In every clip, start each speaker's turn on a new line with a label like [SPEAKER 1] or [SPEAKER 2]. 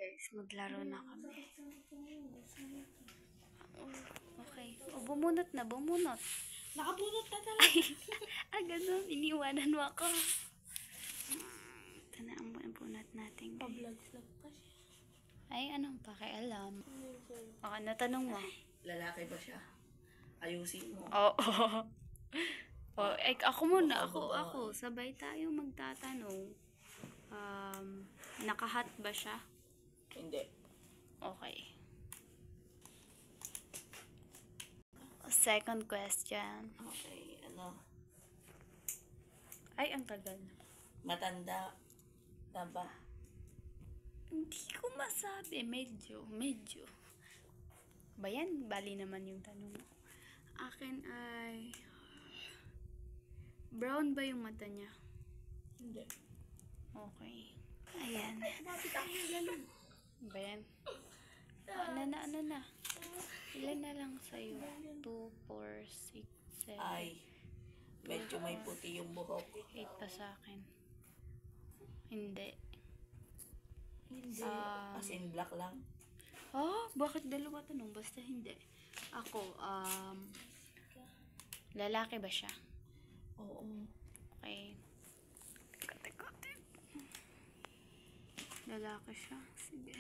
[SPEAKER 1] guys, maglaro na kami. Okay. Bumunot na, bumunot.
[SPEAKER 2] Nakabunot na talaga.
[SPEAKER 1] Ganun. Iniwanan mo ako. Ito na ang bunot natin.
[SPEAKER 2] Pa-vlog-vlog pa siya.
[SPEAKER 1] Ay, anong pakialam? Ano tanong mo?
[SPEAKER 2] Lalaki ba siya? Ayusin mo.
[SPEAKER 1] Oo. Ako muna. Ako. Sabay tayo magtatanong. Nakahat ba siya?
[SPEAKER 2] Hindi.
[SPEAKER 1] Okay. Second question.
[SPEAKER 2] Okay,
[SPEAKER 1] Ay, ang tagal.
[SPEAKER 2] matanda na ba?
[SPEAKER 1] Hindi ko masabi. Medyo. Bayan, bali naman yung tanong mo. Akin ay... brown ba yung mata niya?
[SPEAKER 2] Hindi.
[SPEAKER 1] Okay. Ayan. Bayan. Ano na? Ilan na lang sa'yo? 2, 4, 6, 7.
[SPEAKER 2] Ay, medyo may puti yung buhok.
[SPEAKER 1] 8 pa sa akin. Hindi.
[SPEAKER 2] As in black lang.
[SPEAKER 1] Bakit dalawa tanong? Basta hindi. Ako, lalaki ba siya?
[SPEAKER 2] Oo.
[SPEAKER 1] Okay. Teka. Lalaki siya. Sige.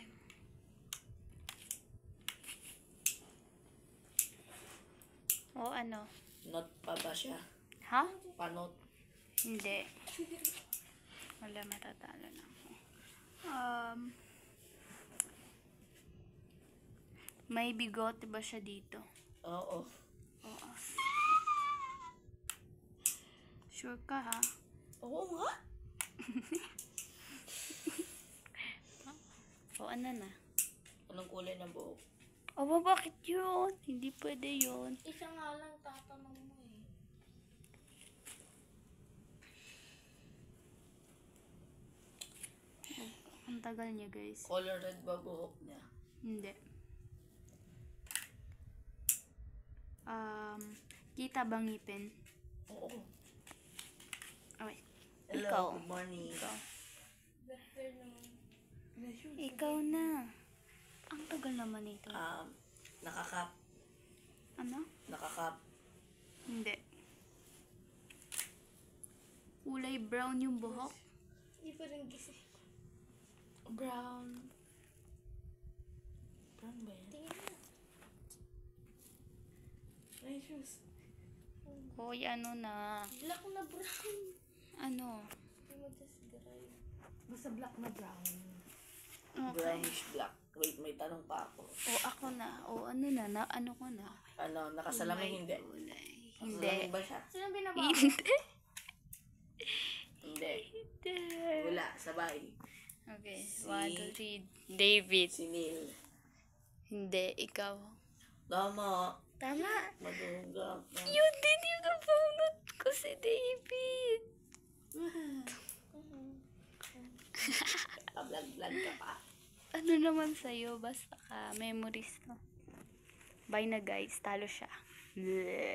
[SPEAKER 1] O ano?
[SPEAKER 2] Not pa ba siya?
[SPEAKER 1] Ha?
[SPEAKER 2] Panot.
[SPEAKER 1] Hindi. Wala, matatalo na ako. May bigote ba siya dito?
[SPEAKER 2] Oo.
[SPEAKER 1] Oo. Sure ka, ha?
[SPEAKER 2] Oo nga.
[SPEAKER 1] O ano na?
[SPEAKER 2] Anong kulay ng buhok?
[SPEAKER 1] Bakit yun? Hindi pwede yun.
[SPEAKER 2] Isa nga lang tatanong mo eh.
[SPEAKER 1] Ang tagal niya, guys.
[SPEAKER 2] Color red ba buhok niya?
[SPEAKER 1] Hindi. Kita bang ngipin?
[SPEAKER 2] Oo.
[SPEAKER 1] Okay.
[SPEAKER 2] Hello,
[SPEAKER 1] Ikaw.
[SPEAKER 2] good morning.
[SPEAKER 1] Ikaw na. Ang tagal naman ito.
[SPEAKER 2] Nakakap.
[SPEAKER 1] Ano?
[SPEAKER 2] Nakakap.
[SPEAKER 1] Hindi. Kulay brown yung buhok?
[SPEAKER 2] Hindi pa rin gising. Brown. Brown ba yan? Tingin mo. May shoes.
[SPEAKER 1] Hoy, ano na?
[SPEAKER 2] Black na brown.
[SPEAKER 1] Ano?
[SPEAKER 2] Basta black na brown.
[SPEAKER 1] Okay.
[SPEAKER 2] Brownish black. Wait, may tanong pa ako.
[SPEAKER 1] Ako na. Ano na? Ano ko na?
[SPEAKER 2] Nakasalamin hindi?
[SPEAKER 1] Kulay.
[SPEAKER 2] Nakasalamin ba siya?
[SPEAKER 1] Sino binaba?
[SPEAKER 2] Hindi. Wala, sabay.
[SPEAKER 1] Okay. 1, 2, 3. David.
[SPEAKER 2] Si Neil.
[SPEAKER 1] Hindi. Ikaw.
[SPEAKER 2] Tama.
[SPEAKER 1] Tama.
[SPEAKER 2] Madungga.
[SPEAKER 1] Yun din yung napunod ko si David.
[SPEAKER 2] Vlog ka pa.
[SPEAKER 1] Ano naman sa'yo? Basta ka. Memories, no? Bye na, guys. Talo siya. Bleh.